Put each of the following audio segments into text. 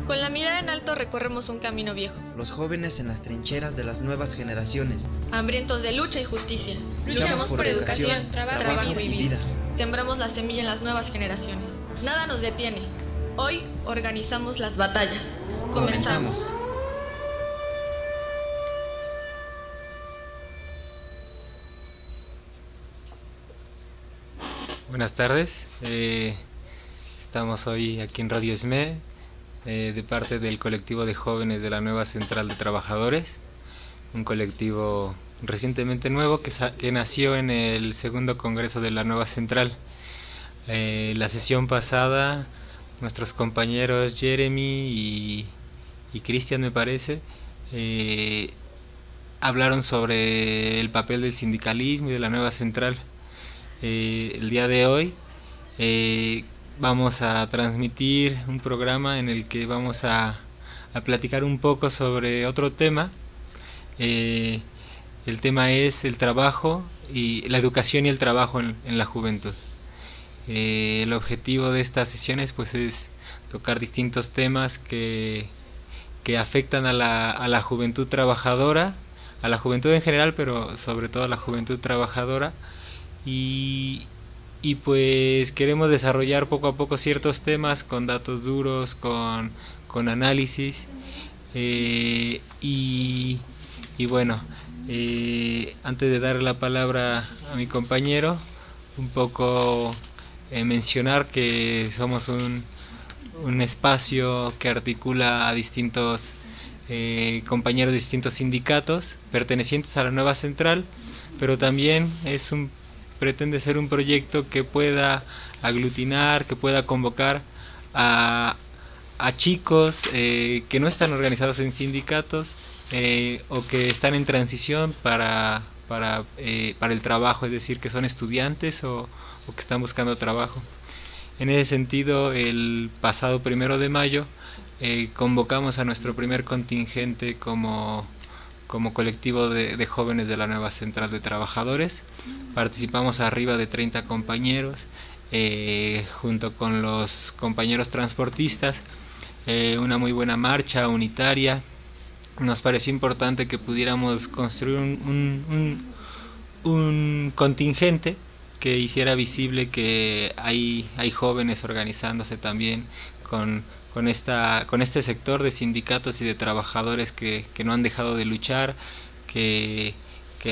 Con la mirada en alto recorremos un camino viejo. Los jóvenes en las trincheras de las nuevas generaciones. Hambrientos de lucha y justicia. Luchamos por educación, trabajo y vida. Sembramos la semilla en las nuevas generaciones. Nada nos detiene. Hoy organizamos las batallas. Comenzamos. Buenas tardes, estamos hoy aquí en Radio SME de parte del colectivo de jóvenes de la nueva Central de Trabajadores, un colectivo recientemente nuevo que nació en el segundo congreso de la nueva Central. La sesión pasada nuestros compañeros Jeremy y Cristian, me parece, hablaron sobre el papel del sindicalismo y de la nueva Central. El día de hoy vamos a transmitir un programa en el que vamos a platicar un poco sobre otro tema. El tema es el trabajo y la educación y el trabajo en la juventud. El objetivo de estas sesiones pues es tocar distintos temas que afectan a la juventud trabajadora, a la juventud en general, pero sobre todo a la juventud trabajadora. Y pues queremos desarrollar poco a poco ciertos temas con datos duros, con análisis, y bueno, antes de dar la palabra a mi compañero, un poco mencionar que somos un espacio que articula a distintos compañeros de distintos sindicatos pertenecientes a la nueva central, pero también pretende ser un proyecto que pueda aglutinar, que pueda convocar a chicos que no están organizados en sindicatos o que están en transición para el trabajo, es decir, que son estudiantes o que están buscando trabajo. En ese sentido, el pasado 1 de mayo convocamos a nuestro primer contingente como colectivo de jóvenes de la nueva Central de Trabajadores. Participamos arriba de 30 compañeros, junto con los compañeros transportistas, una muy buena marcha unitaria. Nos pareció importante que pudiéramos construir un contingente que hiciera visible que hay jóvenes organizándose también con este sector de sindicatos y de trabajadores que no han dejado de luchar, que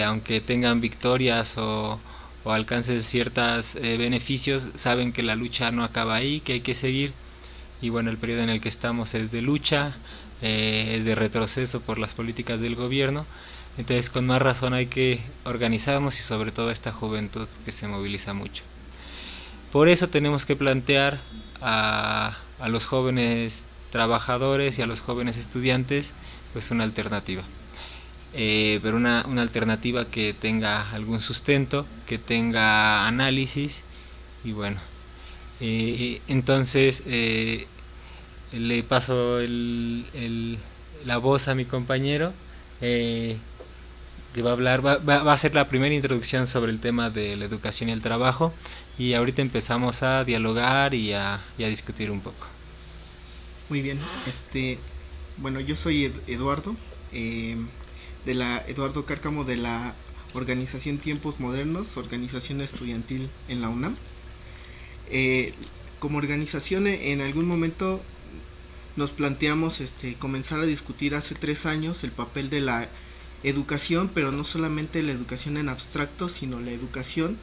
aunque tengan victorias o alcancen ciertos beneficios, saben que la lucha no acaba ahí, que hay que seguir. Y bueno, el periodo en el que estamos es de lucha, es de retroceso por las políticas del gobierno. Entonces con más razón hay que organizarnos, y sobre todo esta juventud que se moviliza mucho. Por eso tenemos que plantear a los jóvenes trabajadores y a los jóvenes estudiantes pues una alternativa, pero una alternativa que tenga algún sustento, que tenga análisis. Y bueno, entonces le paso la voz a mi compañero, que va a hablar, va a hacer la primera introducción sobre el tema de la educación y el trabajo, y ahorita empezamos a dialogar y a discutir un poco. Muy bien, bueno, yo soy Eduardo, Eduardo Cárcamo, de la organización Tiempos Modernos, organización estudiantil en la UNAM. Como organización, en algún momento nos planteamos comenzar a discutir hace 3 años el papel de la educación, pero no solamente la educación en abstracto, sino la educación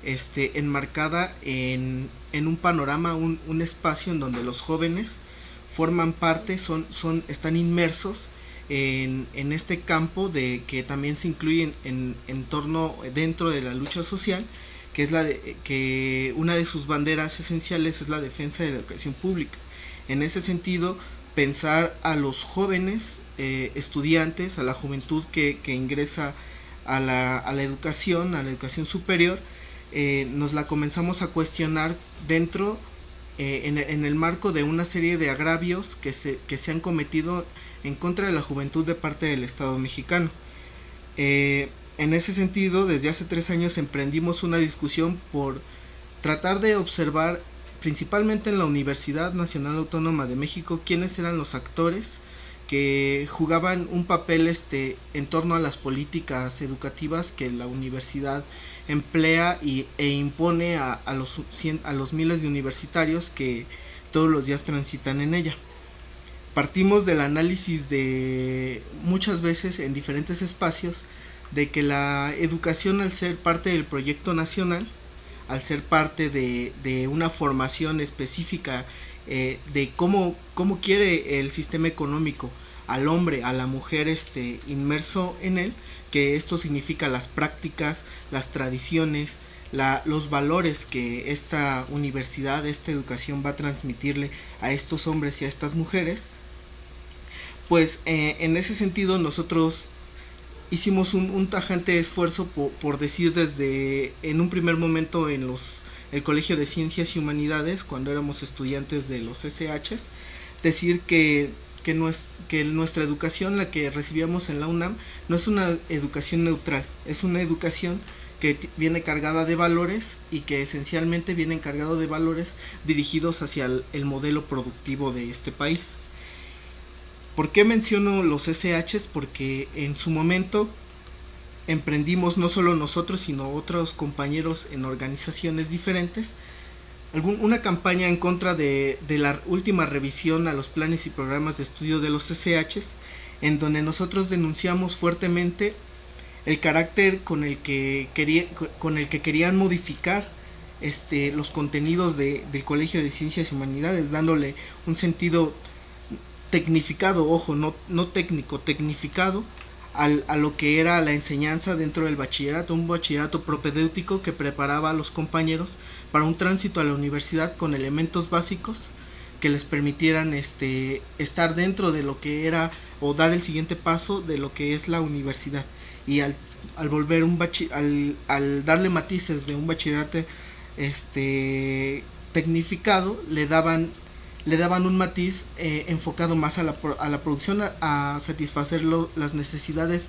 enmarcada en un panorama, un espacio en donde los jóvenes forman parte, están inmersos en este campo que también se incluye dentro de la lucha social, que es que una de sus banderas esenciales es la defensa de la educación pública. En ese sentido, pensar a los jóvenes estudiantes, a la juventud que ingresa a la educación superior, nos la comenzamos a cuestionar dentro, en el marco de una serie de agravios que se han cometido en contra de la juventud de parte del Estado mexicano. En ese sentido, desde hace 3 años emprendimos una discusión por tratar de observar principalmente en la Universidad Nacional Autónoma de México, quiénes eran los actores que jugaban un papel en torno a las políticas educativas que la universidad emplea e impone a los miles de universitarios que todos los días transitan en ella. Partimos del análisis de muchas veces en diferentes espacios de que la educación, al ser parte del proyecto nacional, al ser parte de una formación específica de cómo quiere el sistema económico al hombre, a la mujer inmerso en él, que esto significa las prácticas, las tradiciones, los valores que esta universidad, esta educación va a transmitirle a estos hombres y a estas mujeres. Pues en ese sentido nosotros hicimos un tajante esfuerzo por decir desde en un primer momento en el Colegio de Ciencias y Humanidades, cuando éramos estudiantes de los SHs, decir que nuestra educación, la que recibíamos en la UNAM, no es una educación neutral, es una educación que viene cargada de valores y que esencialmente viene cargado de valores dirigidos hacia el modelo productivo de este país. ¿Por qué menciono los SHs? Porque en su momento emprendimos, no solo nosotros, sino otros compañeros en organizaciones diferentes, una campaña en contra de la última revisión a los planes y programas de estudio de los SHs, en donde nosotros denunciamos fuertemente el carácter con el que querían modificar los contenidos del Colegio de Ciencias y Humanidades, dándole un sentido tecnificado, ojo, no técnico, tecnificado a lo que era la enseñanza dentro del bachillerato, un bachillerato propedéutico que preparaba a los compañeros para un tránsito a la universidad con elementos básicos que les permitieran estar dentro de lo que era o dar el siguiente paso de lo que es la universidad. Y al volver al darle matices de un bachillerato tecnificado, le daban un matiz enfocado más a la producción, a satisfacer las necesidades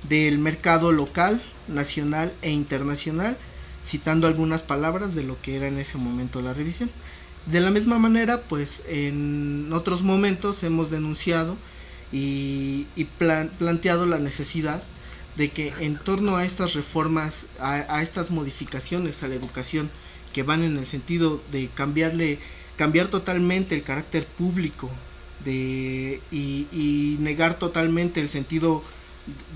del mercado local, nacional e internacional, citando algunas palabras de lo que era en ese momento la revisión. De la misma manera, pues en otros momentos hemos denunciado y planteado la necesidad de que en torno a estas reformas, a estas modificaciones a la educación que van en el sentido de cambiar totalmente el carácter público y negar totalmente el sentido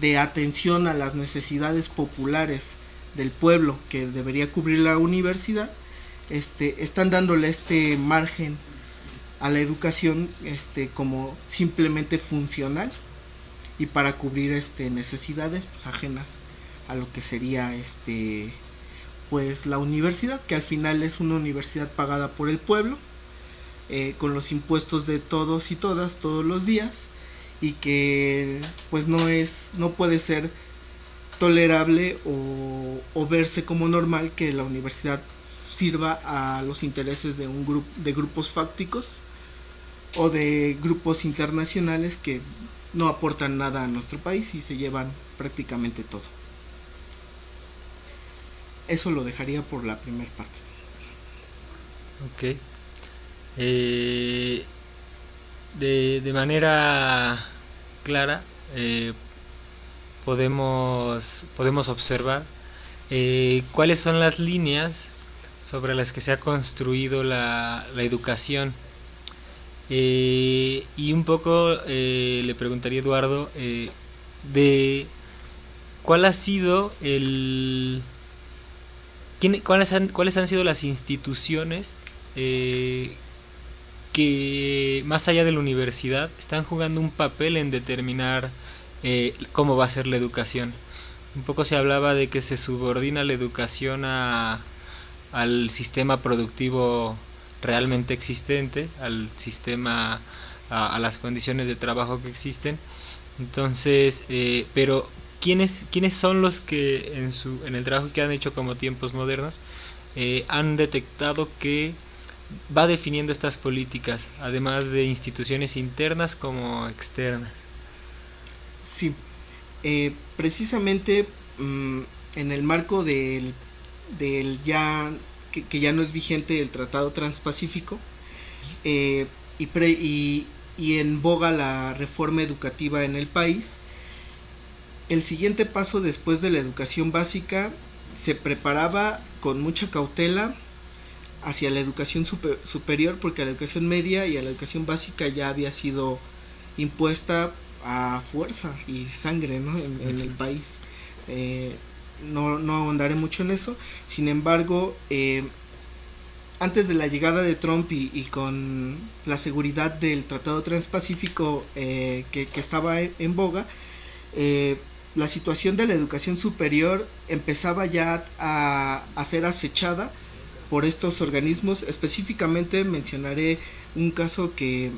de atención a las necesidades populares del pueblo que debería cubrir la universidad, están dándole este margen a la educación como simplemente funcional y para cubrir necesidades pues, ajenas a lo que sería pues la universidad, que al final es una universidad pagada por el pueblo, con los impuestos de todos y todas todos los días, y que pues no puede ser tolerable o verse como normal que la universidad sirva a los intereses de grupos fácticos o de grupos internacionales que no aportan nada a nuestro país y se llevan prácticamente todo. Eso lo dejaría por la primera parte. Ok. De manera clara podemos observar cuáles son las líneas sobre las que se ha construido la educación. Y un poco le preguntaría a Eduardo de cuál ha sido cuáles han sido las instituciones que más allá de la universidad están jugando un papel en determinar cómo va a ser la educación. Un poco se hablaba de que se subordina la educación al sistema productivo realmente existente, al sistema, a las condiciones de trabajo que existen. Entonces, pero ¿quiénes son los que en el trabajo que han hecho como Tiempos Modernos han detectado que va definiendo estas políticas, además de instituciones internas como externas? Sí, precisamente en el marco del ya que ya no es vigente el Tratado Transpacífico, y en boga la reforma educativa en el país. El siguiente paso después de la educación básica se preparaba con mucha cautela hacia la educación superior, porque a la educación media y a la educación básica ya había sido impuesta a fuerza y sangre, ¿no? en el país. No ahondaré mucho en eso. Sin embargo, antes de la llegada de Trump y con la seguridad del Tratado Transpacífico que estaba en boga, la situación de la educación superior empezaba ya a ser acechada por estos organismos. Específicamente mencionaré un caso que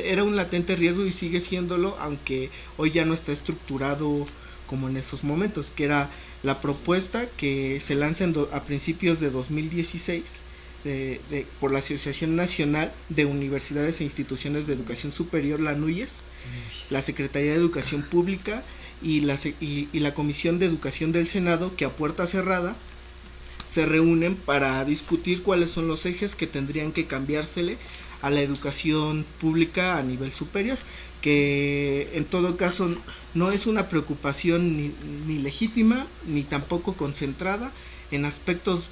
era un latente riesgo y sigue siéndolo, aunque hoy ya no está estructurado como en esos momentos, que era la propuesta que se lanza a principios de 2016 por la Asociación Nacional de Universidades e Instituciones de Educación Superior, la ANUYES, la Secretaría de Educación Pública y la Comisión de Educación del Senado, que a puerta cerrada se reúnen para discutir cuáles son los ejes que tendrían que cambiársele a la educación pública a nivel superior, que en todo caso no es una preocupación ni legítima ni tampoco concentrada en aspectos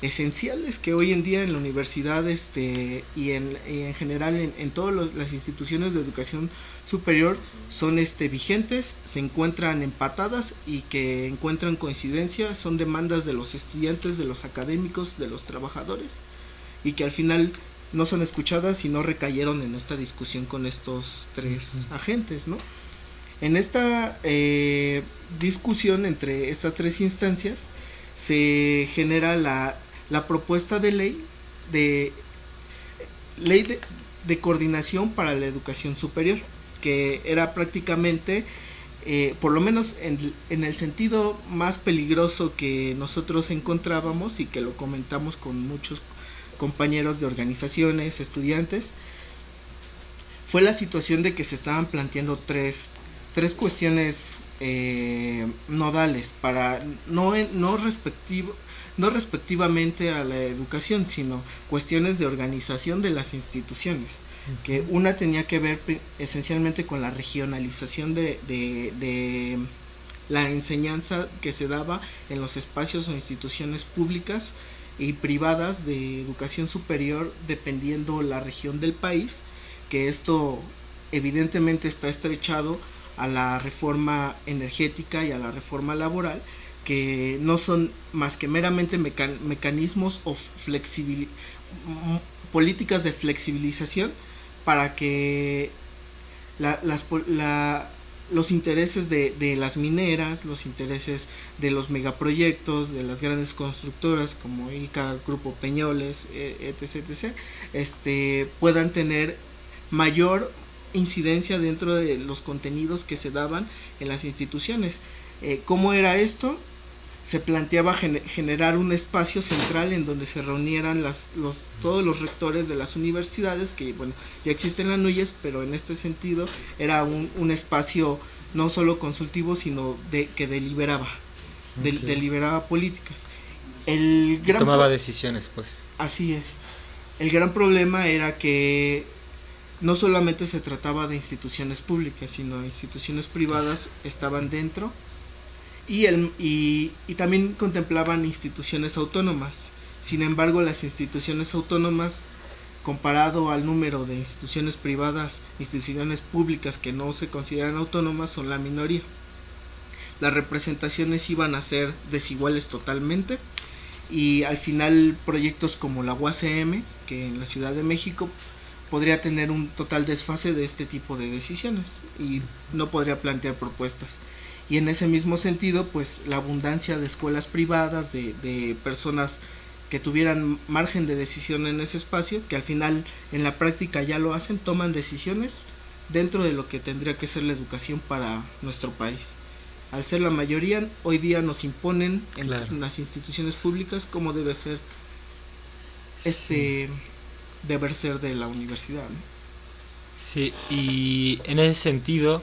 esenciales que hoy en día en la universidad y en general en todas las instituciones de educación superior son vigentes, se encuentran empatadas y que encuentran coincidencia, son demandas de los estudiantes, de los académicos, de los trabajadores, y que al final no son escuchadas y no recayeron en esta discusión con estos tres agentes, ¿no? En esta discusión entre estas tres instancias se genera la propuesta de ley de coordinación para la educación superior, que era prácticamente, por lo menos en el sentido más peligroso que nosotros encontrábamos y que lo comentamos con muchos compañeros de organizaciones, estudiantes, fue la situación de que se estaban planteando tres cuestiones nodales para no respectivamente a la educación, sino cuestiones de organización de las instituciones, que una tenía que ver esencialmente con la regionalización de la enseñanza que se daba en los espacios o instituciones públicas y privadas de educación superior dependiendo la región del país, que esto evidentemente está estrechado a la reforma energética y a la reforma laboral, que no son más que meramente mecanismos o políticas de flexibilización para que los intereses de las mineras, los intereses de los megaproyectos, de las grandes constructoras como ICA, Grupo Peñoles, etc., puedan tener mayor incidencia dentro de los contenidos que se daban en las instituciones. ¿Cómo era esto? Se planteaba generar un espacio central en donde se reunieran todos los rectores de las universidades, que bueno, ya existen las NUYES, pero en este sentido era un espacio no solo consultivo, sino que deliberaba, deliberaba políticas. Tomaba decisiones, pues. Así es. El gran problema era que no solamente se trataba de instituciones públicas, sino instituciones privadas estaban dentro, y también contemplaban instituciones autónomas. Sin embargo, las instituciones autónomas, comparado al número de instituciones privadas, instituciones públicas que no se consideran autónomas, son la minoría. Las representaciones iban a ser desiguales totalmente, y al final proyectos como la UACM, que en la Ciudad de México podría tener un total desfase de este tipo de decisiones y no podría plantear propuestas. Y en ese mismo sentido, pues la abundancia de escuelas privadas, de personas que tuvieran margen de decisión en ese espacio, que al final en la práctica ya lo hacen, toman decisiones dentro de lo que tendría que ser la educación para nuestro país. Al ser la mayoría, hoy día nos imponen en las instituciones públicas cómo debe ser deber ser de la universidad, ¿no? Sí, y en ese sentido,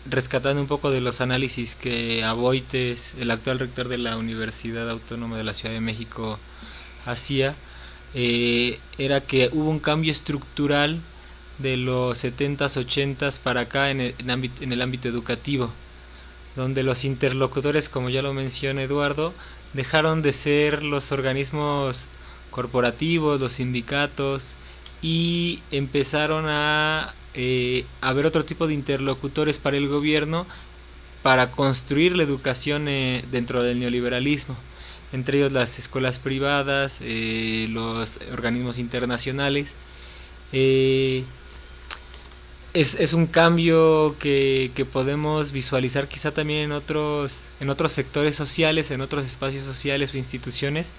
rescatando un poco de los análisis que Aboites, el actual rector de la Universidad Autónoma de la Ciudad de México, hacía, era que hubo un cambio estructural de los 70s, 80s para acá en el ámbito educativo, donde los interlocutores, como ya lo menciona Eduardo, dejaron de ser los organismos corporativos, los sindicatos, y empezaron a haber otro tipo de interlocutores para el gobierno para construir la educación dentro del neoliberalismo, entre ellos las escuelas privadas, los organismos internacionales. Es un cambio que podemos visualizar quizá también en otros sectores sociales, en otros espacios sociales o instituciones,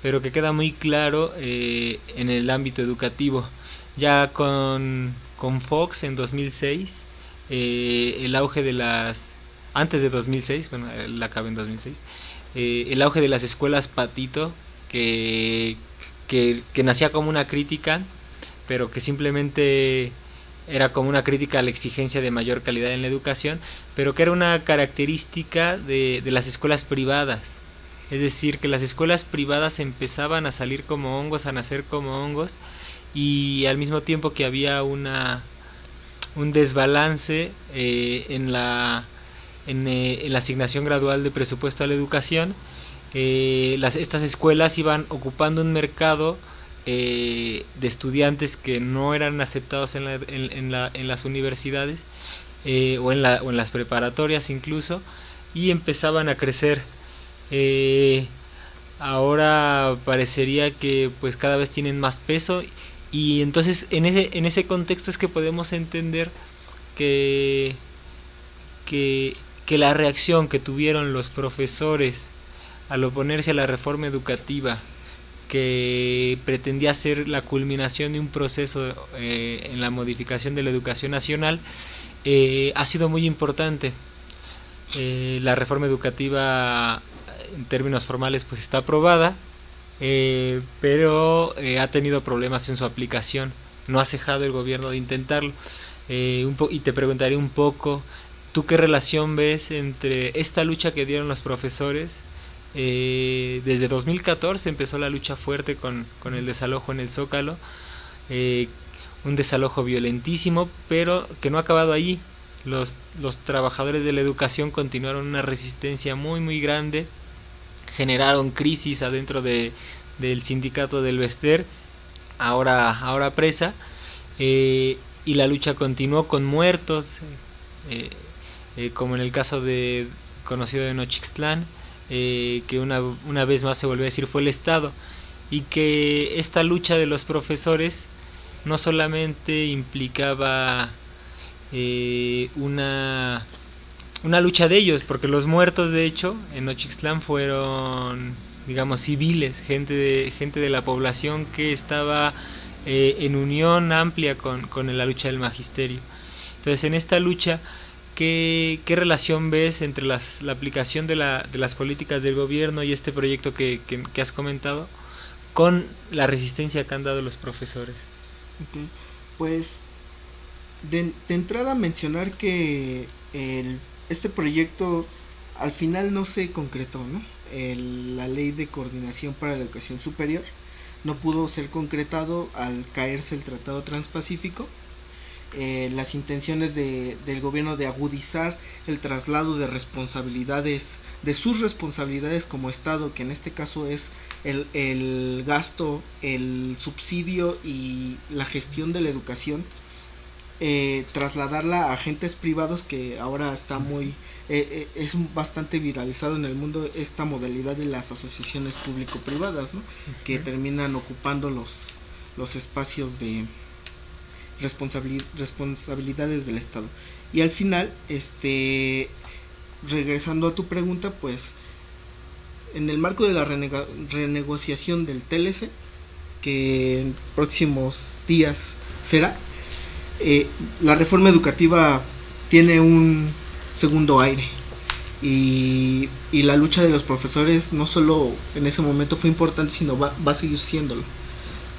pero que queda muy claro en el ámbito educativo. Ya con Fox en 2006, el auge de antes de 2006, bueno, él acaba en 2006, el auge de las escuelas patito, que nacía como una crítica, pero que simplemente era como una crítica a la exigencia de mayor calidad en la educación, pero que era una característica de las escuelas privadas. Es decir, que las escuelas privadas empezaban a salir como hongos, a nacer como hongos, y al mismo tiempo que había un desbalance en la asignación gradual de presupuesto a la educación, estas escuelas iban ocupando un mercado de estudiantes que no eran aceptados en las universidades o en las preparatorias incluso, y empezaban a crecer. Ahora parecería que pues cada vez tienen más peso, y entonces en ese contexto es que podemos entender que la reacción que tuvieron los profesores al oponerse a la reforma educativa, que pretendía ser la culminación de un proceso en la modificación de la educación nacional, ha sido muy importante. La reforma educativa en términos formales pues está aprobada, pero ha tenido problemas en su aplicación. No ha cejado el gobierno de intentarlo. Y te preguntaré un poco, ¿tú qué relación ves entre esta lucha que dieron los profesores? Desde 2014 empezó la lucha fuerte con el desalojo en el Zócalo, un desalojo violentísimo, pero que no ha acabado ahí. Los trabajadores de la educación continuaron una resistencia muy muy grande, generaron crisis adentro del sindicato del Bester, ahora presa, y la lucha continuó con muertos, como en el caso conocido de Nochixtlán, que una vez más se volvió a decir fue el Estado, y que esta lucha de los profesores no solamente implicaba una lucha de ellos, porque los muertos de hecho en Nochixtlán fueron, digamos, civiles, gente de la población que estaba en unión amplia con la lucha del magisterio. Entonces, en esta lucha, ¿qué relación ves entre la aplicación de las políticas del gobierno y este proyecto que has comentado con la resistencia que han dado los profesores? Okay. Pues de entrada mencionar que este proyecto al final no se concretó, ¿no? La ley de coordinación para la educación superior no pudo ser concretado al caerse el Tratado Transpacífico. Las intenciones del gobierno de agudizar el traslado de responsabilidades, de sus responsabilidades como Estado, que en este caso es el gasto, el subsidio y la gestión de la educación, trasladarla a agentes privados, que ahora está es bastante viralizado en el mundo esta modalidad de las asociaciones público-privadas, ¿no? Que terminan ocupando los espacios de responsabilidades del Estado. Y al final, regresando a tu pregunta, pues en el marco de la renegociación del TLC, que en próximos días será, la reforma educativa tiene un segundo aire, y la lucha de los profesores no solo en ese momento fue importante, sino va a seguir siéndolo,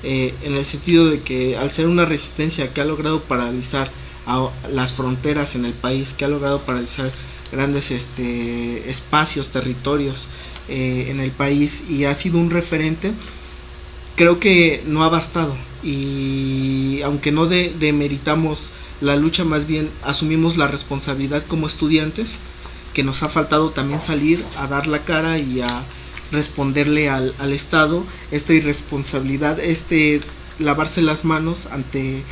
en el sentido de que al ser una resistencia que ha logrado paralizar a las fronteras en el país, que ha logrado paralizar grandes espacios, territorios en el país, y ha sido un referente. Creo que no ha bastado, y aunque no demeritamos la lucha, más bien asumimos la responsabilidad como estudiantes, que nos ha faltado también salir a dar la cara y a responderle al Estado esta irresponsabilidad, lavarse las manos ante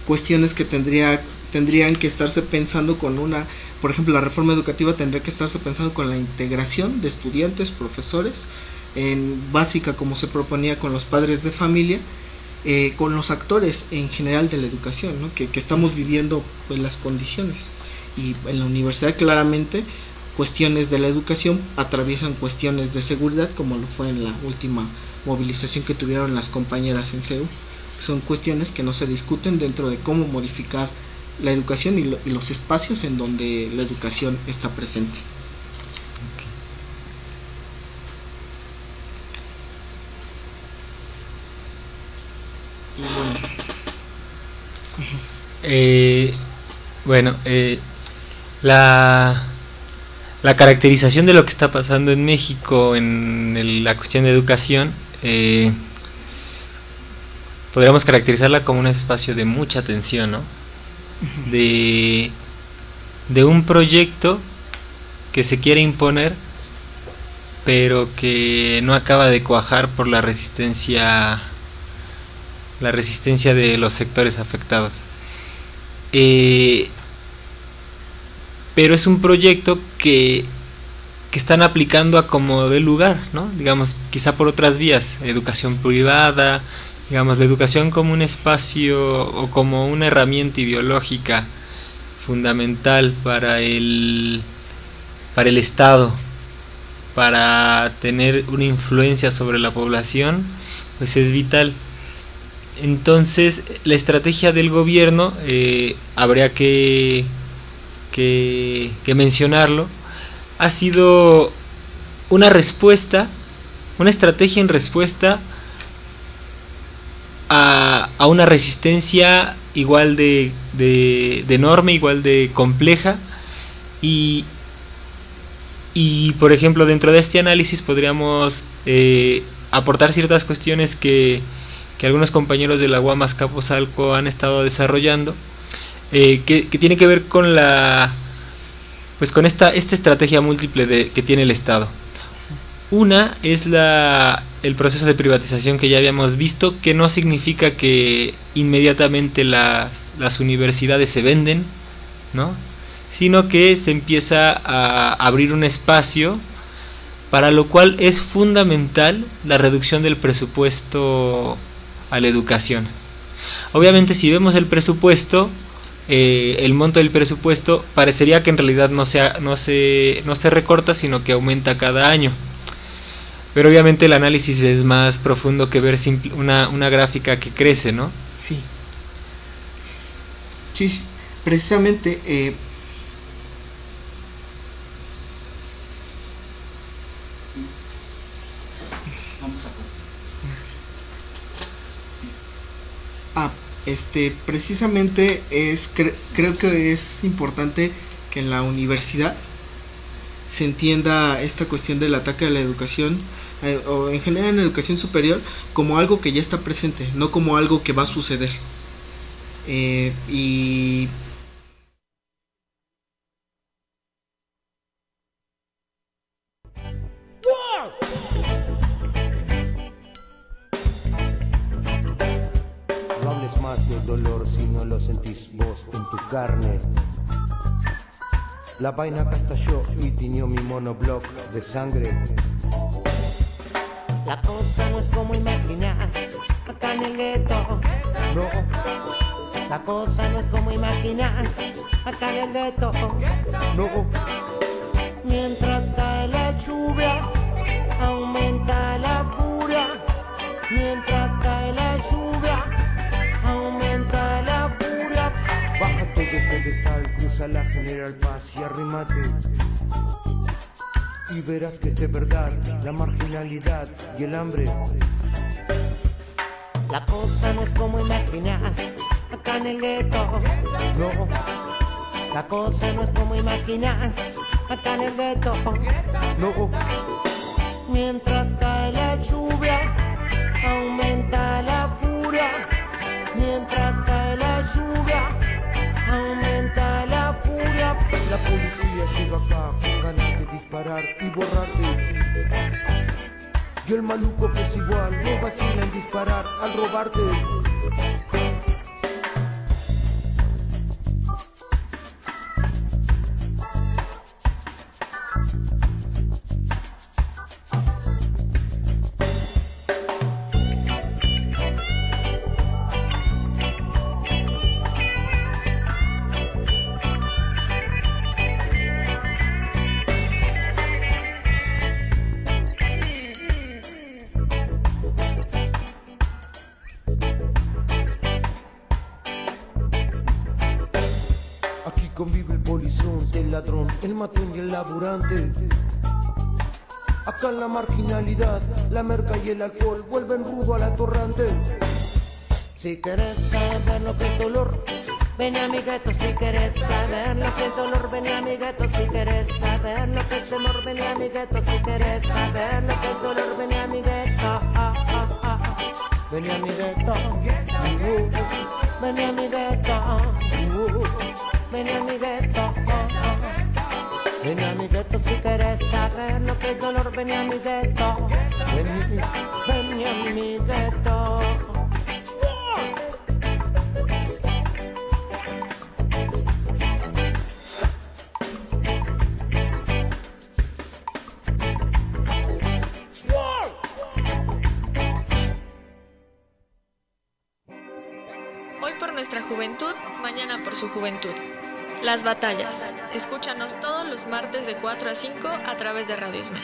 cuestiones que tendrían que estarse pensando con por ejemplo, la reforma educativa tendría que estarse pensando con la integración de estudiantes, profesores, en básica, como se proponía, con los padres de familia, con los actores en general de la educación, ¿no? que estamos viviendo pues las condiciones, y en la universidad claramente cuestiones de la educación atraviesan cuestiones de seguridad, como lo fue en la última movilización que tuvieron las compañeras en CEU. Son cuestiones que no se discuten dentro de cómo modificar la educación y los espacios en donde la educación está presente. La caracterización de lo que está pasando en México en la cuestión de educación, podríamos caracterizarla como un espacio de mucha tensión, ¿no? De un proyecto que se quiere imponer, pero que no acaba de cuajar por la resistencia de los sectores afectados. Pero es un proyecto que están aplicando a como dé lugar, ¿no? Digamos, quizá por otras vías, educación privada, digamos, la educación como un espacio o como una herramienta ideológica fundamental para el Estado, para tener una influencia sobre la población, pues es vital. Entonces, la estrategia del gobierno, habría que mencionarlo, ha sido una estrategia en respuesta a una resistencia igual de enorme, igual de compleja, y por ejemplo, dentro de este análisis podríamos aportar ciertas cuestiones que algunos compañeros de la UAM Azcapotzalco han estado desarrollando, que tiene que ver con con esta estrategia múltiple que tiene el Estado. Una es el proceso de privatización que ya habíamos visto, que no significa que inmediatamente las universidades se venden, ¿no? Sino que se empieza a abrir un espacio, para lo cual es fundamental la reducción del presupuesto a la educación. Obviamente, si vemos el presupuesto, el monto del presupuesto parecería que en realidad no se recorta, sino que aumenta cada año. Pero obviamente el análisis es más profundo que ver una gráfica que crece, ¿no? Sí. Sí, precisamente. Precisamente creo que es importante que en la universidad se entienda esta cuestión del ataque a la educación, o en general en la educación superior, como algo que ya está presente, no como algo que va a suceder. Y no hables más del dolor si no lo sentís vos en tu carne. La vaina acá estalló y tiñó mi monobloc de sangre. La cosa no es como imaginas acá en el gueto. No, La cosa no es como imaginas acá en el gueto. no, Mientras cae la lluvia, aumenta la furia. Mientras cae la lluvia, aumenta la furia. bájate de pedestal, cruza la General Paz y arrímate. Y verás que es de verdad la marginalidad y el hambre. La cosa no es como imaginas acá en el gueto. No, la cosa no es como imaginas, acá en el gueto. No, mientras cae la lluvia, aumenta la furia. Mientras cae la lluvia, aumenta la furia. La policía llega acá con ganas de disparar y borrarte. Y el maluco que es igual no vacila en disparar al robarte. Convive el polizonte, el ladrón, el matón y el laburante. Acá en la marginalidad, la merca y el alcohol vuelven rudo al atorrante. Si querés saber lo que es dolor, ven a mi gueto. Si querés saber lo que es dolor, ven a mi gueto. Si querés saber lo que es temor, ven a mi gueto. Si querés saber lo que es dolor, ven a mi gueto. Ven a mi gueto. Ven a mi gueto. Ven a mi gueto, ven a mi gueto si querés saber lo que es dolor, ven a mi gueto, ven a mi gueto. Hoy por nuestra juventud, mañana por su juventud. Las batallas. Escúchanos todos los martes de 4 a 5 a través de Radio Isme.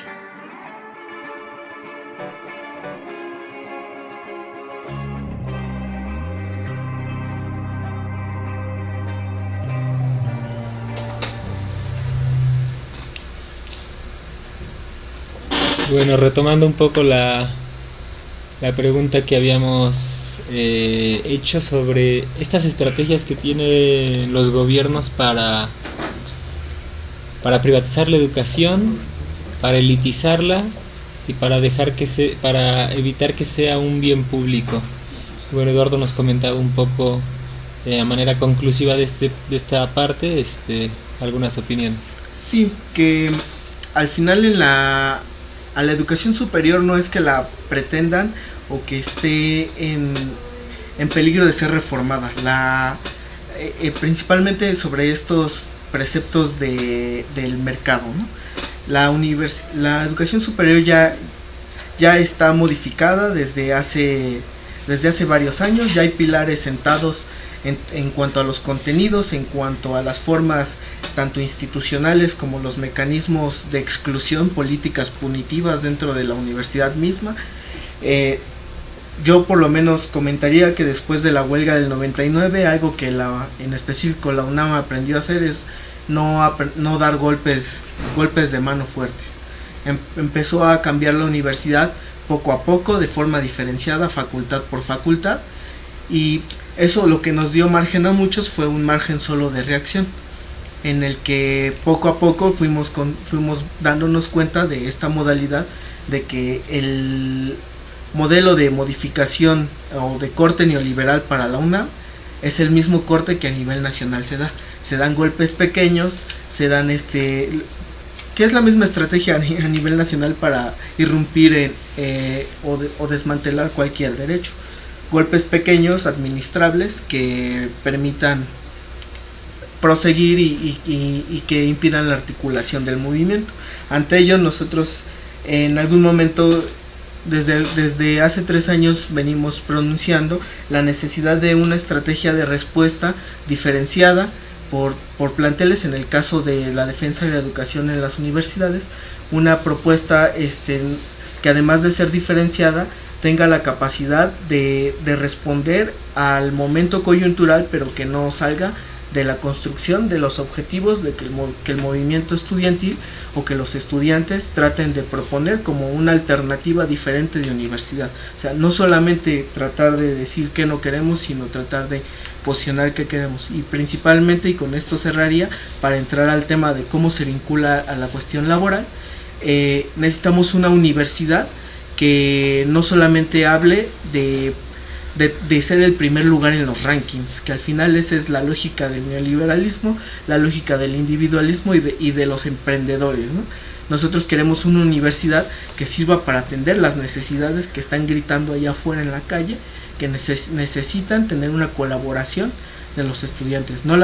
Bueno, retomando un poco la pregunta que habíamos hecho sobre estas estrategias que tienen los gobiernos para privatizar la educación, para elitizarla y para evitar que sea un bien público. Bueno, Eduardo nos comentaba un poco de manera conclusiva de esta parte, algunas opiniones. Sí, que al final a la educación superior no es que la pretendan o que esté en peligro de ser reformada, principalmente sobre estos preceptos del mercado, ¿no? La educación superior ya está modificada desde hace varios años. Ya hay pilares sentados en cuanto a los contenidos, en cuanto a las formas tanto institucionales como los mecanismos de exclusión, políticas punitivas dentro de la universidad misma. Yo por lo menos comentaría que después de la huelga del 99, algo que en específico la UNAM aprendió a hacer es no dar golpes de mano fuertes. Empezó a cambiar la universidad poco a poco, de forma diferenciada, facultad por facultad, y eso lo que nos dio margen a muchos fue un margen solo de reacción, en el que poco a poco fuimos dándonos cuenta de esta modalidad, de que el modelo de modificación o de corte neoliberal para la UNAM es el mismo corte que a nivel nacional se dan golpes pequeños, se dan que es la misma estrategia a nivel nacional para irrumpir o desmantelar cualquier derecho. Golpes pequeños, administrables, que permitan proseguir y que impidan la articulación del movimiento. Ante ello, nosotros en algún momento, desde hace 3 años, venimos pronunciando la necesidad de una estrategia de respuesta diferenciada por planteles. En el caso de la defensa de la educación en las universidades, una propuesta que además de ser diferenciada tenga la capacidad de responder al momento coyuntural, pero que no salga de la construcción de los objetivos de que el movimiento estudiantil o que los estudiantes traten de proponer como una alternativa diferente de universidad. O sea, no solamente tratar de decir que no queremos, sino tratar de posicionar que queremos. Y principalmente, y con esto cerraría, para entrar al tema de cómo se vincula a la cuestión laboral, necesitamos una universidad que no solamente hable de ser el primer lugar en los rankings, que al final esa es la lógica del neoliberalismo, la lógica del individualismo y de los emprendedores, ¿no? Nosotros queremos una universidad que sirva para atender las necesidades que están gritando allá afuera en la calle, que necesitan tener una colaboración de los estudiantes. No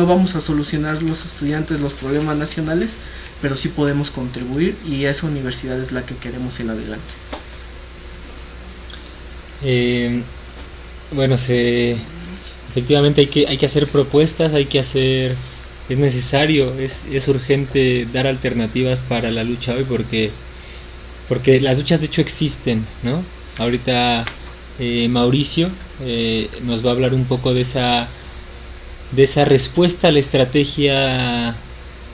vamos a solucionar los estudiantes los problemas nacionales, pero sí podemos contribuir, y esa universidad es la que queremos en adelante. Bueno, efectivamente hay que hacer propuestas, es necesario, es urgente dar alternativas para la lucha hoy, porque las luchas de hecho existen, ¿no? Ahorita Mauricio nos va a hablar un poco de esa respuesta a la estrategia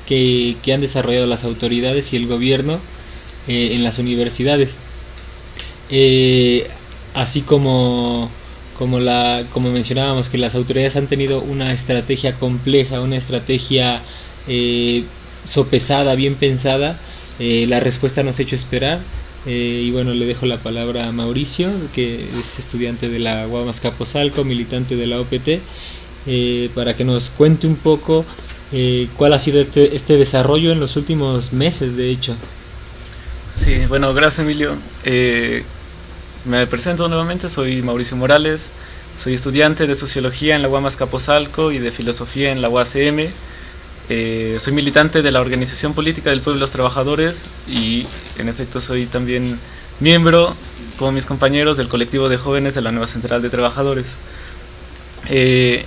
que han desarrollado las autoridades y el gobierno en las universidades, así como mencionábamos, que las autoridades han tenido una estrategia compleja, una estrategia sopesada, bien pensada. La respuesta nos ha hecho esperar, y bueno, le dejo la palabra a Mauricio, que es estudiante de la UAM Azcapotzalco, militante de la OPT, para que nos cuente un poco cuál ha sido este desarrollo en los últimos meses, de hecho. Sí, bueno, gracias, Emilio. Me presento nuevamente, soy Mauricio Morales, soy estudiante de Sociología en la UAM Azcapotzalco y de Filosofía en la UACM. Soy militante de la Organización Política del Pueblo de los Trabajadores y en efecto soy también miembro, como mis compañeros, del colectivo de jóvenes de la Nueva Central de Trabajadores.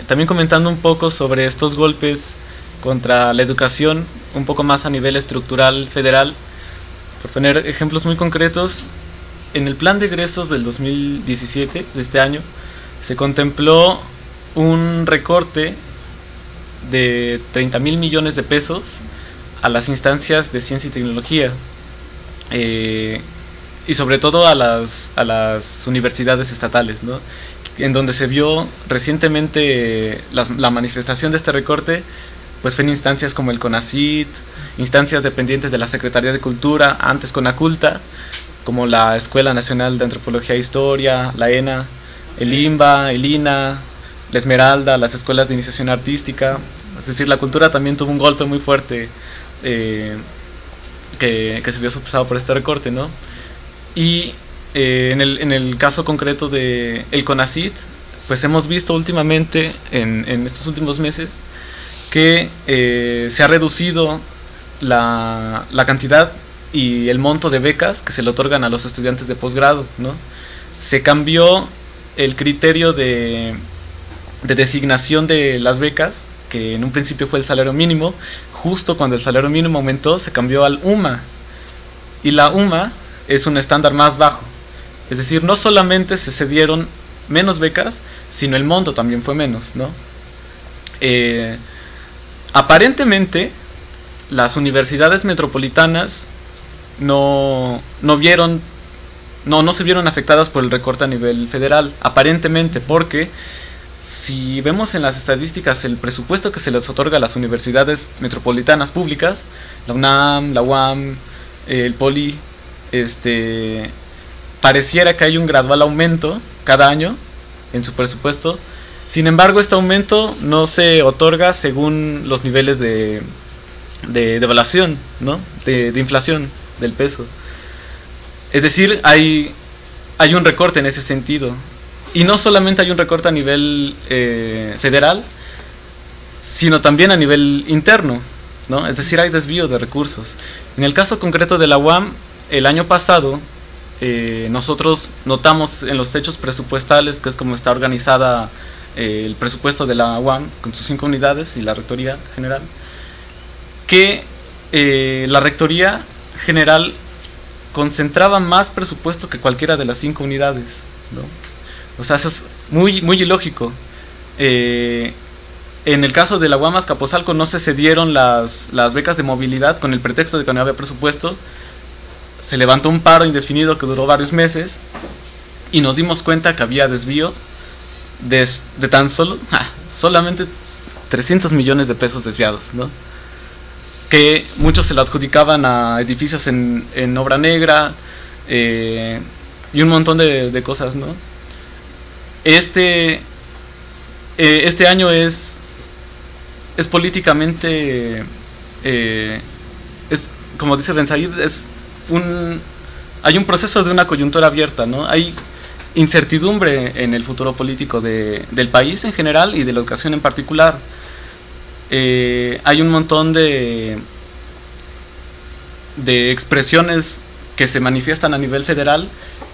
También comentando un poco sobre estos golpes contra la educación, un poco más a nivel estructural federal, por poner ejemplos muy concretos. En el plan de egresos del 2017, de este año, se contempló un recorte de 30,000 millones de pesos a las instancias de ciencia y tecnología, y sobre todo a las universidades estatales, ¿no? En donde se vio recientemente la manifestación de este recorte, pues fue en instancias como el CONACYT, instancias dependientes de la Secretaría de Cultura, antes CONACULTA, como la Escuela Nacional de Antropología e Historia, la ENA, el IMBA, el INA, la Esmeralda, las escuelas de iniciación artística. Es decir, la cultura también tuvo un golpe muy fuerte que se vio sopesado por este recorte, ¿no? Y en el caso concreto de el CONACYT, pues hemos visto últimamente, en estos últimos meses, que se ha reducido la cantidad y el monto de becas que se le otorgan a los estudiantes de posgrado, ¿no? Se cambió el criterio de designación de las becas, que en un principio fue el salario mínimo. Justo cuando el salario mínimo aumentó, se cambió al UMA, y la UMA es un estándar más bajo. Es decir, no solamente se cedieron menos becas, sino el monto también fue menos, ¿no? Aparentemente, las universidades metropolitanas no se vieron afectadas por el recorte a nivel federal, aparentemente, porque si vemos en las estadísticas el presupuesto que se les otorga a las universidades metropolitanas públicas, la UNAM, la UAM, el POLI, pareciera que hay un gradual aumento cada año en su presupuesto. Sin embargo, este aumento no se otorga según los niveles de devaluación, ¿no? de inflación del peso. Es decir, hay un recorte en ese sentido. Y no solamente hay un recorte a nivel federal, sino también a nivel interno, ¿no? Es decir, hay desvío de recursos. En el caso concreto de la UAM, el año pasado, nosotros notamos en los techos presupuestales, que es como está organizada el presupuesto de la UAM, con sus 5 unidades y la Rectoría General, que la Rectoría General concentraba más presupuesto que cualquiera de las 5 unidades, ¿no? O sea, eso es muy, muy ilógico. En el caso de la UAM Azcapotzalco no se cedieron las becas de movilidad con el pretexto de que no había presupuesto. Se levantó un paro indefinido que duró varios meses y nos dimos cuenta que había desvío de tan solo solamente 300 millones de pesos desviados, ¿no? Que muchos se lo adjudicaban a edificios en obra negra y un montón de cosas, ¿no? Este año es políticamente, es, como dice Ben-Said, hay un proceso de una coyuntura abierta, ¿no? Hay incertidumbre en el futuro político del país en general y de la educación en particular. Hay un montón de expresiones que se manifiestan a nivel federal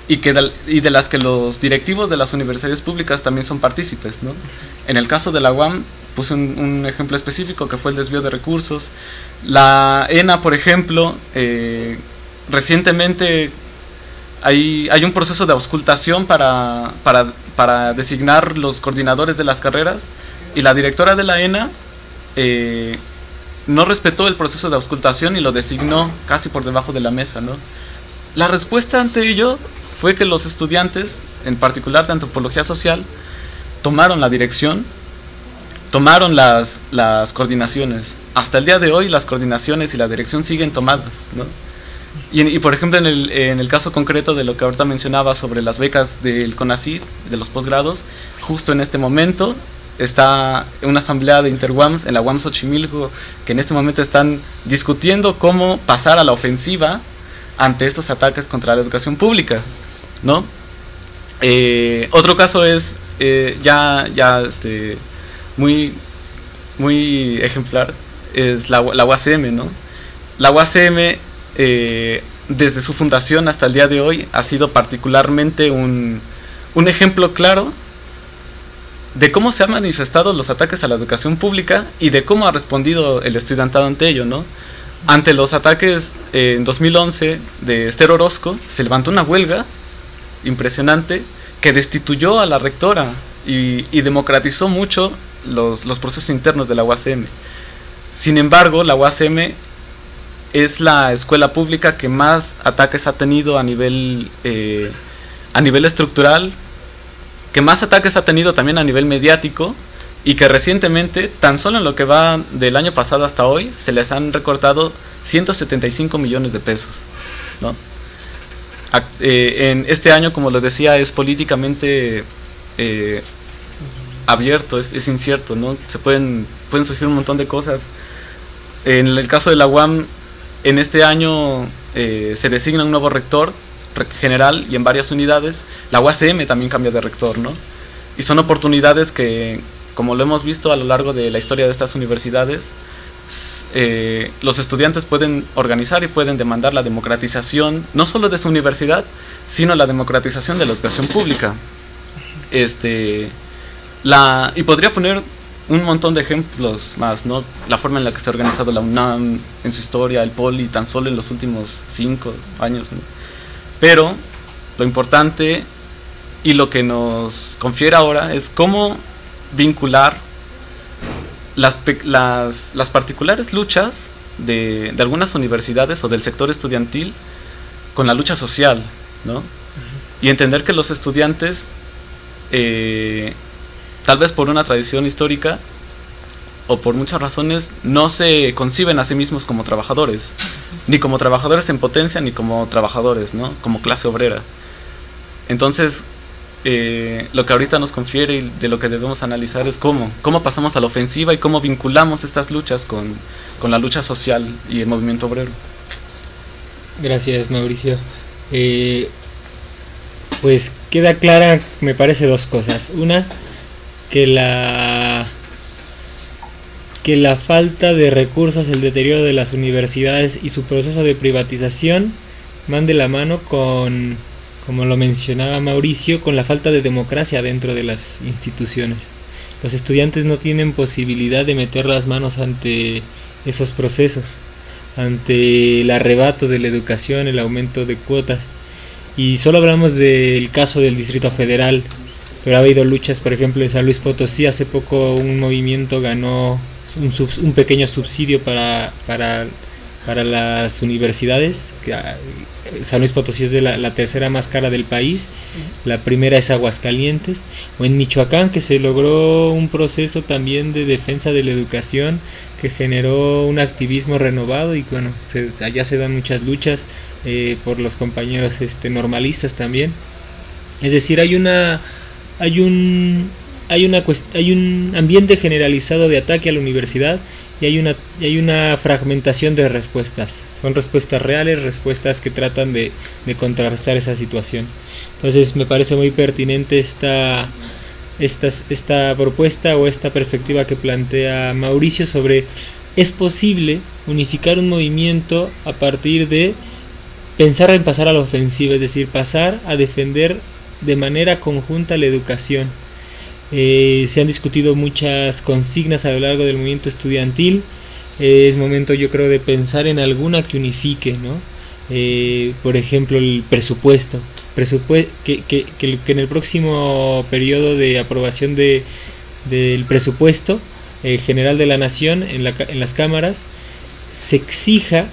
y de las que los directivos de las universidades públicas también son partícipes, ¿no? En el caso de la UAM puse un ejemplo específico que fue el desvío de recursos. La ENA, por ejemplo, recientemente hay un proceso de auscultación para designar los coordinadores de las carreras, y la directora de la ENA no respetó el proceso de auscultación y lo designó casi por debajo de la mesa, ¿no? La respuesta ante ello fue que los estudiantes, en particular de antropología social, tomaron la dirección, tomaron las coordinaciones. Hasta el día de hoy las coordinaciones y la dirección siguen tomadas, ¿no? Y por ejemplo, en el caso concreto de lo que ahorita mencionaba sobre las becas del CONACYT, de los posgrados, justo en este momento está una asamblea de Interwams en la UAM Xochimilco, que en este momento están discutiendo cómo pasar a la ofensiva ante estos ataques contra la educación pública, ¿no? Otro caso es muy ejemplar, es la UACM, ¿no? La UACM desde su fundación hasta el día de hoy ha sido particularmente un ejemplo claro de cómo se han manifestado los ataques a la educación pública y de cómo ha respondido el estudiantado ante ello, ¿no? Ante los ataques en 2011 de Esther Orozco, se levantó una huelga impresionante que destituyó a la rectora y democratizó mucho los procesos internos de la UACM. Sin embargo, la UACM es la escuela pública que más ataques ha tenido a nivel estructural, que más ataques ha tenido también a nivel mediático, y que recientemente, tan solo en lo que va del año pasado hasta hoy, se les han recortado 175 millones de pesos, ¿no? En este año, como les decía, es políticamente abierto, es incierto, ¿no? Pueden surgir un montón de cosas. En el caso de la UAM, en este año se designa un nuevo rector general y en varias unidades. La UACM también cambia de rector, ¿no? Y son oportunidades que, como lo hemos visto a lo largo de la historia de estas universidades, los estudiantes pueden organizar y pueden demandar la democratización, no solo de su universidad, sino la democratización de la educación pública. Y podría poner un montón de ejemplos más, ¿no? La forma en la que se ha organizado la UNAM en su historia, el Poli, tan solo en los últimos 5 años, ¿no? Pero lo importante y lo que nos confiere ahora es cómo vincular las particulares luchas de algunas universidades o del sector estudiantil con la lucha social, ¿no? Y entender que los estudiantes, tal vez por una tradición histórica o por muchas razones, no se conciben a sí mismos como trabajadores, ni como trabajadores en potencia, ni como trabajadores, ¿no? Como clase obrera. Entonces, lo que ahorita nos confiere y de lo que debemos analizar es cómo pasamos a la ofensiva y cómo vinculamos estas luchas con la lucha social y el movimiento obrero. Gracias, Mauricio. Pues queda clara, me parece, 2 cosas. Una, que la falta de recursos, el deterioro de las universidades y su proceso de privatización van de la mano con, como lo mencionaba Mauricio, con la falta de democracia dentro de las instituciones. Los estudiantes no tienen posibilidad de meter las manos ante esos procesos, ante el arrebato de la educación, el aumento de cuotas. Y solo hablamos del caso del Distrito Federal, pero ha habido luchas, por ejemplo, en San Luis Potosí. Hace poco un movimiento ganó un pequeño subsidio para las universidades, San Luis Potosí es de la tercera más cara del país, la primera es Aguascalientes, o en Michoacán, que se logró un proceso también de defensa de la educación que generó un activismo renovado, y bueno, allá se dan muchas luchas por los compañeros normalistas también. Es decir, hay un ambiente generalizado de ataque a la universidad, y hay una fragmentación de respuestas. Son respuestas reales, respuestas que tratan de contrarrestar esa situación. Entonces me parece muy pertinente esta propuesta o esta perspectiva que plantea Mauricio sobre: es posible unificar un movimiento a partir de pensar en pasar a la ofensiva, es decir, pasar a defender de manera conjunta la educación. Se han discutido muchas consignas a lo largo del movimiento estudiantil. Es momento, yo creo, de pensar en alguna que unifique, ¿no? Por ejemplo, el presupuesto. Que en el próximo periodo de aprobación del presupuesto general de la nación en las cámaras se exija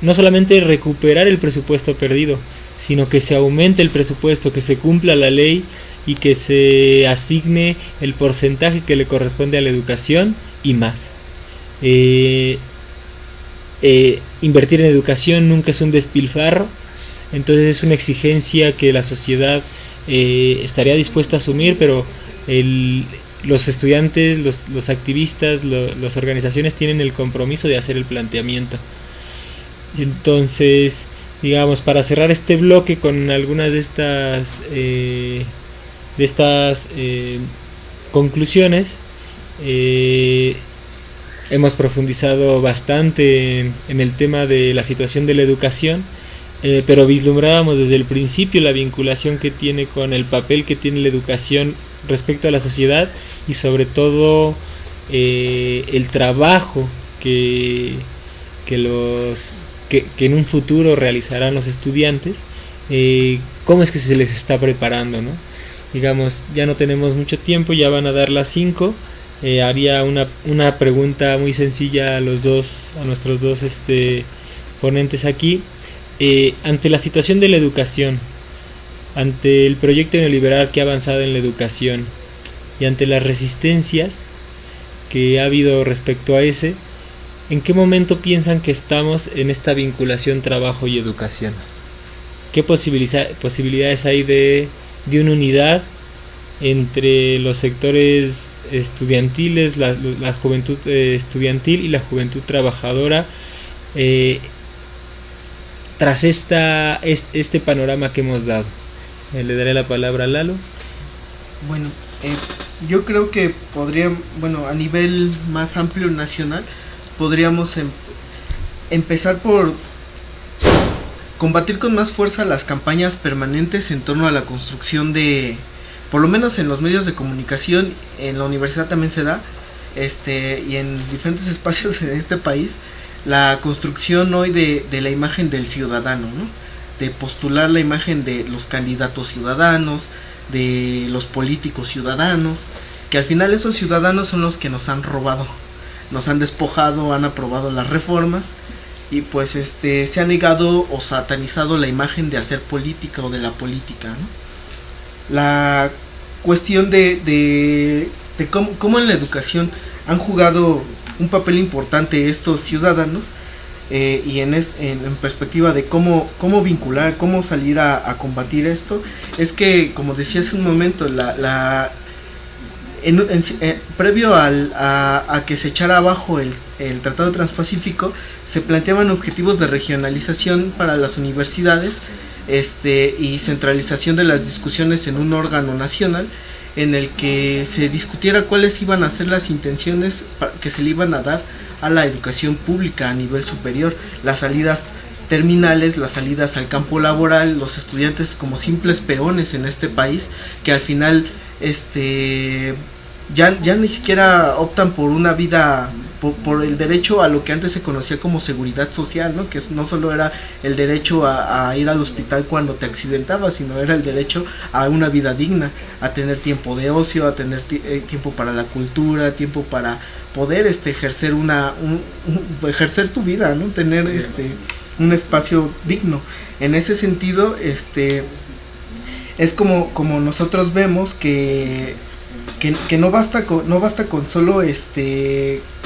no solamente recuperar el presupuesto perdido, sino que se aumente el presupuesto, que se cumpla la ley y que se asigne el porcentaje que le corresponde a la educación y más. Invertir en educación nunca es un despilfarro, entonces es una exigencia que la sociedad estaría dispuesta a asumir, pero los estudiantes, los activistas, las organizaciones tienen el compromiso de hacer el planteamiento. Entonces, digamos, para cerrar este bloque con algunas de estas conclusiones, hemos profundizado bastante en el tema de la situación de la educación, pero vislumbrábamos desde el principio la vinculación que tiene con el papel que tiene la educación respecto a la sociedad, y sobre todo el trabajo que en un futuro realizarán los estudiantes, cómo es que se les está preparando, ¿no? Digamos, ya no tenemos mucho tiempo, ya van a dar las 5. Haría una pregunta muy sencilla a nuestros dos ponentes aquí. Ante la situación de la educación, ante el proyecto neoliberal que ha avanzado en la educación, y ante las resistencias que ha habido respecto a ese, ¿en qué momento piensan que estamos en esta vinculación trabajo y educación? ¿Qué posibilidades hay de una unidad entre los sectores estudiantiles, la juventud estudiantil y la juventud trabajadora, tras este panorama que hemos dado? Le daré la palabra a Lalo. Bueno, yo creo que a nivel más amplio nacional, podríamos empezar por combatir con más fuerza las campañas permanentes en torno a la construcción de, por lo menos en los medios de comunicación, en la universidad también se da, y en diferentes espacios en este país, la construcción hoy de la imagen del ciudadano, ¿no? De postular la imagen de los candidatos ciudadanos, de los políticos ciudadanos, que al final esos ciudadanos son los que nos han robado, nos han despojado, han aprobado las reformas, y pues se ha negado o satanizado la imagen de hacer política o de la política, ¿no? La cuestión de cómo en la educación han jugado un papel importante estos ciudadanos, y en perspectiva de cómo vincular, cómo salir a combatir esto, es que, como decía hace un momento, previo a que se echara abajo el Tratado Transpacífico, se planteaban objetivos de regionalización para las universidades, y centralización de las discusiones en un órgano nacional, en el que se discutiera cuáles iban a ser las intenciones que se le iban a dar a la educación pública a nivel superior, las salidas terminales, las salidas al campo laboral, los estudiantes como simples peones en este país, que al final ya ni siquiera optan por una vida, por el derecho a lo que antes se conocía como seguridad social, ¿no? Que no solo era el derecho a ir al hospital cuando te accidentabas, sino era el derecho a una vida digna, a tener tiempo de ocio, a tener tiempo para la cultura, tiempo para poder ejercer ejercer tu vida, ¿no? Tener un espacio digno. En ese sentido, es como nosotros vemos que no basta con solo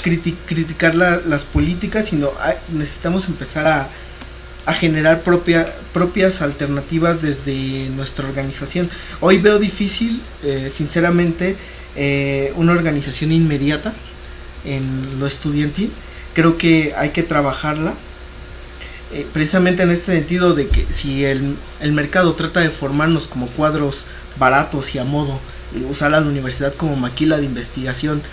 criticar las políticas, sino necesitamos empezar a generar propias alternativas desde nuestra organización. Hoy veo difícil, sinceramente, una organización inmediata en lo estudiantil. Creo que hay que trabajarla, precisamente en este sentido de que si el mercado trata de formarnos como cuadros baratos y a modo, y usar a la universidad como maquila de investigación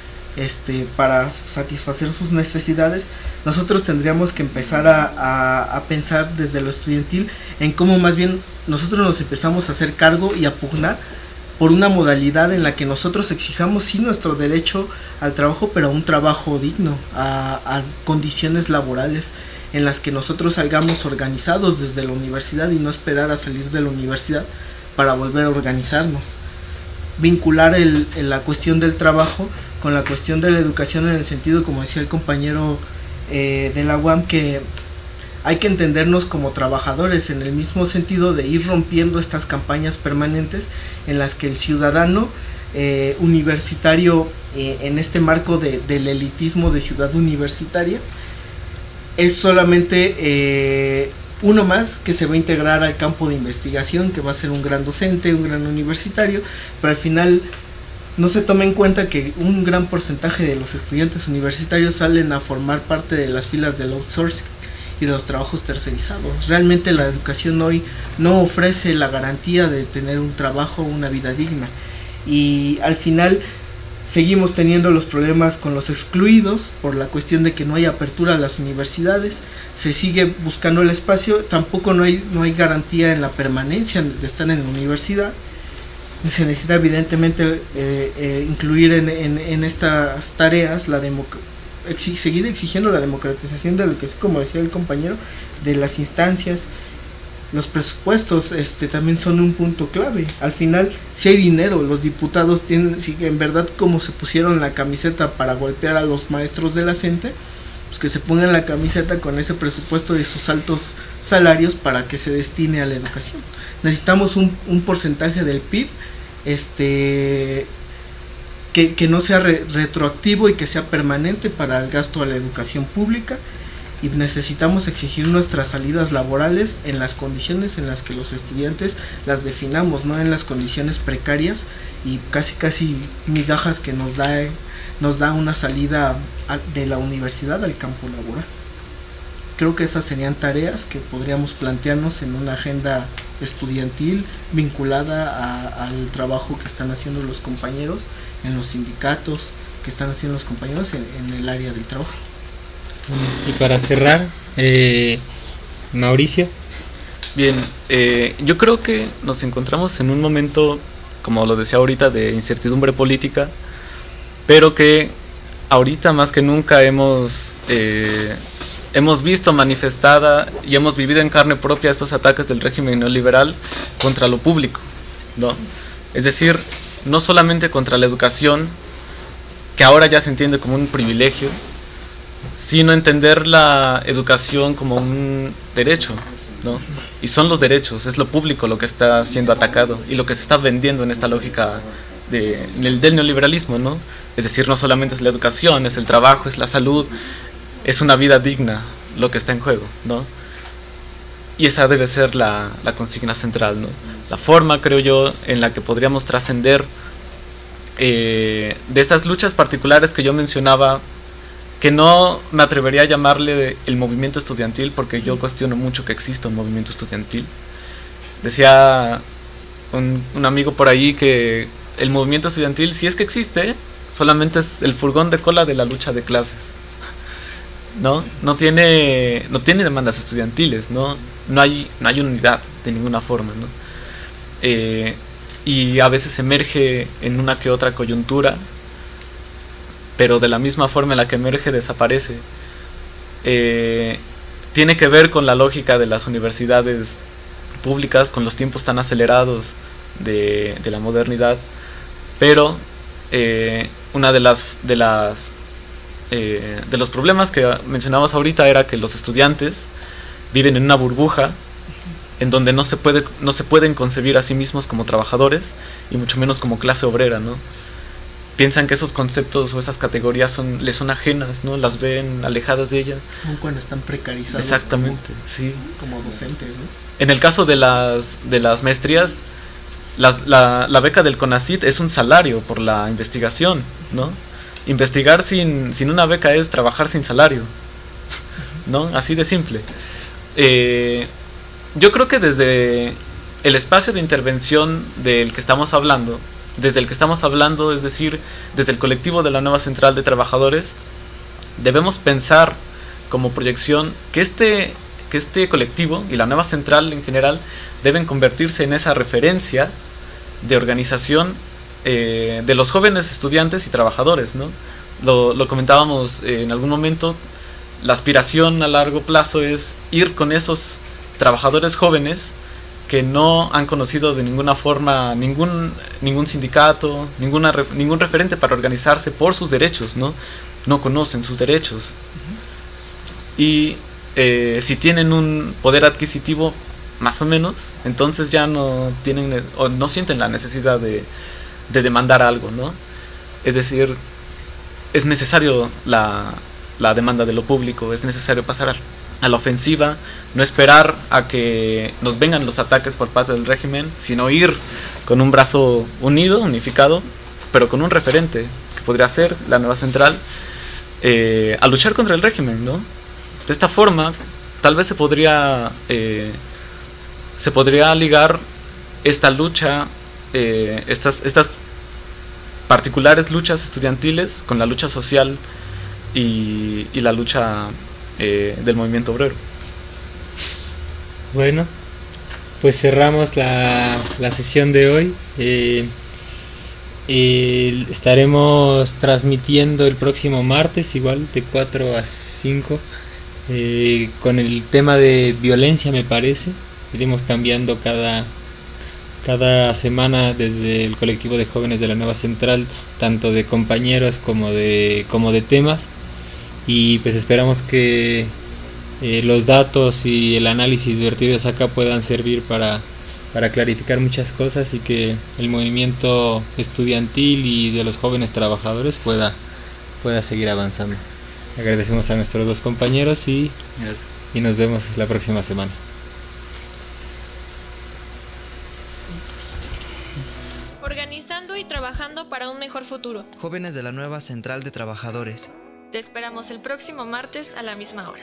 para satisfacer sus necesidades, nosotros tendríamos que empezar a pensar desde lo estudiantil en cómo más bien nosotros nos empezamos a hacer cargo y a pugnar por una modalidad en la que nosotros exijamos sí nuestro derecho al trabajo, pero a un trabajo digno, a condiciones laborales en las que nosotros salgamos organizados desde la universidad y no esperar a salir de la universidad para volver a organizarnos. Vincular la cuestión del trabajo con la cuestión de la educación, en el sentido, como decía el compañero de la UAM, que hay que entendernos como trabajadores, en el mismo sentido de ir rompiendo estas campañas permanentes en las que el ciudadano universitario, en este marco del elitismo de ciudad universitaria, es solamente uno más que se va a integrar al campo de investigación, que va a ser un gran docente, un gran universitario, pero al final no se toma en cuenta que un gran porcentaje de los estudiantes universitarios salen a formar parte de las filas del outsourcing y de los trabajos tercerizados. Realmente la educación hoy no ofrece la garantía de tener un trabajo, una vida digna, y al final seguimos teniendo los problemas con los excluidos por la cuestión de que no hay apertura a las universidades, se sigue buscando el espacio, tampoco no hay garantía en la permanencia de estar en la universidad. Se necesita evidentemente incluir en estas tareas seguir exigiendo la democratización de lo que es, como decía el compañero, de las instancias. Los presupuestos también son un punto clave. Al final, si hay dinero, los diputados tienen, si en verdad como se pusieron la camiseta para golpear a los maestros de la CENTE, pues que se pongan la camiseta con ese presupuesto y sus altos salarios para que se destine a la educación. Necesitamos un porcentaje del PIB que no sea retroactivo y que sea permanente para el gasto a la educación pública. Y necesitamos exigir nuestras salidas laborales en las condiciones en las que los estudiantes las definamos, no en las condiciones precarias y casi migajas que nos da una salida de la universidad al campo laboral. Creo que esas serían tareas que podríamos plantearnos en una agenda estudiantil vinculada al trabajo que están haciendo los compañeros en los sindicatos, que están haciendo los compañeros en el área del trabajo. Y para cerrar, Mauricio. Bien, yo creo que nos encontramos en un momento, como lo decía ahorita, de incertidumbre política, pero que ahorita más que nunca hemos visto manifestada y hemos vivido en carne propia estos ataques del régimen neoliberal contra lo público, ¿no? Es decir, no solamente contra la educación, que ahora ya se entiende como un privilegio, sino entender la educación como un derecho, ¿no? Y son los derechos, es lo público lo que está siendo atacado y lo que se está vendiendo en esta lógica del neoliberalismo, ¿no? Es decir, no solamente es la educación, es el trabajo, es la salud, es una vida digna lo que está en juego, ¿no? Y esa debe ser la consigna central, ¿no? La forma, creo yo, en la que podríamos trascender de estas luchas particulares que yo mencionaba, que no me atrevería a llamarle el movimiento estudiantil, porque yo cuestiono mucho que exista un movimiento estudiantil. Decía un amigo por ahí que el movimiento estudiantil, si es que existe, solamente es el furgón de cola de la lucha de clases, ¿no? No tiene demandas estudiantiles, no hay unidad de ninguna forma, ¿no? Y a veces emerge en una que otra coyuntura, pero de la misma forma en la que emerge desaparece. Tiene que ver con la lógica de las universidades públicas, con los tiempos tan acelerados de la modernidad, pero una de los problemas que mencionamos ahorita era que los estudiantes viven en una burbuja en donde no se pueden concebir a sí mismos como trabajadores y mucho menos como clase obrera, ¿no? Piensan que esos conceptos o esas categorías les son ajenas, ¿no? Las ven alejadas de ella. Aun cuando están precarizados. Exactamente, sí. Como docentes, ¿no? En el caso de las maestrías, la beca del CONACYT es un salario por la investigación, ¿no? Investigar sin una beca es trabajar sin salario, ¿no? Así de simple. Yo creo que desde el espacio de intervención del que estamos hablando, es decir, desde el colectivo de la Nueva Central de Trabajadores, debemos pensar como proyección que este colectivo y la Nueva Central en general deben convertirse en esa referencia de organización de los jóvenes estudiantes y trabajadores, ¿no? Lo comentábamos en algún momento. La aspiración a largo plazo es ir con esos trabajadores jóvenes que no han conocido de ninguna forma ningún sindicato, ningún referente para organizarse por sus derechos, ¿no? No conocen sus derechos. Y si tienen un poder adquisitivo más o menos, entonces ya no tienen o no sienten la necesidad de demandar algo, ¿no? Es decir, es necesario la demanda de lo público, es necesario pasar a la ofensiva, no esperar a que nos vengan los ataques por parte del régimen, sino ir con un brazo unificado, pero con un referente, que podría ser la Nueva Central, a luchar contra el régimen, ¿no? De esta forma, tal vez se podría ligar esta lucha, estas particulares luchas estudiantiles con la lucha social y la lucha del movimiento obrero. Bueno, pues cerramos la sesión de hoy. Estaremos transmitiendo el próximo martes, igual de 4 a 5, con el tema de violencia, me parece. Iremos cambiando cada semana desde el colectivo de jóvenes de la Nueva Central, tanto de compañeros como de temas, y pues esperamos que los datos y el análisis vertidos acá puedan servir para clarificar muchas cosas y que el movimiento estudiantil y de los jóvenes trabajadores pueda seguir avanzando. Agradecemos a nuestros dos compañeros y nos vemos la próxima semana. Organizando y trabajando para un mejor futuro. Jóvenes de la Nueva Central de Trabajadores. Te esperamos el próximo martes a la misma hora.